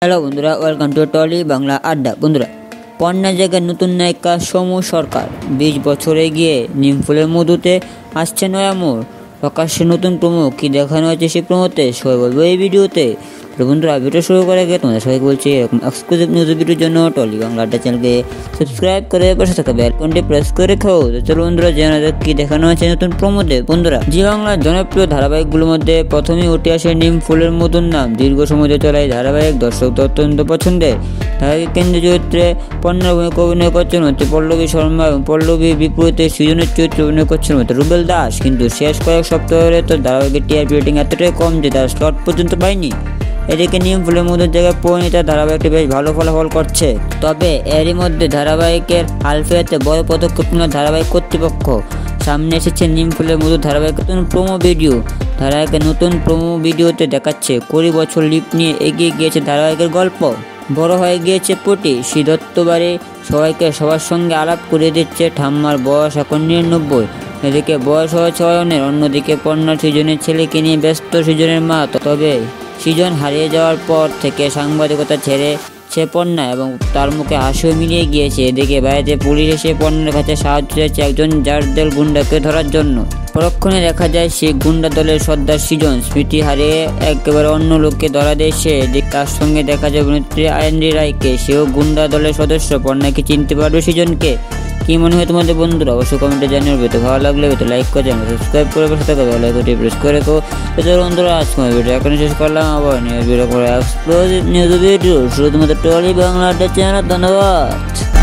Hello বন্ধুরা, welcome to trolley Bangla আড্ডা। বন্ধুরা, পর্ণা জায়গায় নতুন নায়িকা সমু সরকার 20 বছরে গিয়ে নিমফুলের মধুতে আসছে নয়া মোড়। প্রকাশ্যে নতুন প্রোমো কি দেখানো হয়েছে সেই প্রোমোতে সবাই বলবো এই ভিডিওতে। তো বন্ধুরা, ভিডিও শুরু করে গিয়ে তোমাদের সবাই বলছি এরকম এক্সক্লুসিভ নিউজ ভিডিওর জন্য টলি বাংলা আড্ডা চ্যানেলকে সাবস্ক্রাইব করে পাশে থাকা বেল আইকনটি প্রেস করে রেখো। তো চলো বন্ধুরা, জানা যাক কি দেখানো হয়েছে নতুন প্রোমোতে। বন্ধুরা, জি বাংলার জনপ্রিয় ধারাবাহিকগুলোর মধ্যে প্রথমেই উঠে আসে নিমফুলের মধুর নাম। দীর্ঘ সময় ধরে চলা এই ধারাবাহিক দর্শকদের অত্যন্ত পছন্দের। ধারাবাহিক কেন্দ্রীয় চরিত্রে পর্ণার ভূমিকা অভিনয় করছেন হচ্ছে পল্লবী শর্মা এবং পল্লবীর বিপরীতে সৃজনের চরিত্রে অভিনয় করছেন হচ্ছে রুবেল দাস। কিন্তু শেষ কয়েক সপ্তাহ ধরে তো ধারাবাহিকের টিআরপি রেটিং এতটাই কম যে তার স্লট পর্যন্ত পায়নি। এদিকে নিমফুলের মধুর জায়গায় পরিণীতা ধারাবাহিকটি বেশ ভালো ফলাফল করছে। তবে এরই মধ্যে ধারাবাহিকের আলফিয়াতে বড় পদক্ষেপ নিল ধারাবাহিক কর্তৃপক্ষ। সামনে এসেছে নিমফুলের মধুর ধারাবাহিকের নতুন প্রোমো ভিডিও। ধারাবাহিকের নতুন প্রোমো ভিডিওতে দেখাচ্ছে 20 বছর লিপ নিয়ে এগিয়ে গিয়েছে ধারাবাহিকের গল্প। বড় হয়ে গিয়েছে পটি সিদ্ধত্ব বাড়ি, সবাইকে সবার সঙ্গে আলাপ করিয়ে দিচ্ছে। ঠাম্মার বয়স এখন 99। এদিকে বয়স হয়েছে অয়নের, অন্যদিকে পর্ণার সৃজনের ছেলেকে নিয়ে ব্যস্ত সৃজনের মা। তবে সৃজন হারিয়ে যাওয়ার পর থেকে সাংবাদিকতা ছেড়ে সে পর্ণা এবং তার মুখে হাসিও মিলিয়ে গিয়েছে। এদিকে বাড়িতে পুলিশ এসে পর্ণার কাছে সাহায্য চেয়েছে একজন জারদেল গুন্ডাকে ধরার জন্য। পরক্ষণে দেখা যায় সেই গুন্ডা দলের সর্দার সৃজন স্মৃতি হারিয়ে একেবারে অন্য লোককে ধরা দেয় সে। তার সঙ্গে দেখা যায় অভিনেত্রী আইনরি রায়কে, সেও গুন্ডা দলের সদস্য। পর্ণাকে চিনতে পারবে সৃজনকে। কি মনে হয় তোমাদের বন্ধুরা? অবশ্যই কমেন্টে জানিয়ে ভিডিও ভালো লাগলে ভিডিও লাইক করে চ্যানেল সাবস্ক্রাইব করে পাশে থাকা বেল আইকনটি প্রেস করে রেখো। তো বন্ধুরা, আজকে ভিডিও এখানে শেষ করলাম। আবার নিউজ ভিডিও করে এক্সক্লুসিভ নিউজ ভিডিও শুধু তোমাদের টলি বাংলা আড্ডা চ্যানেল। ধন্যবাদ।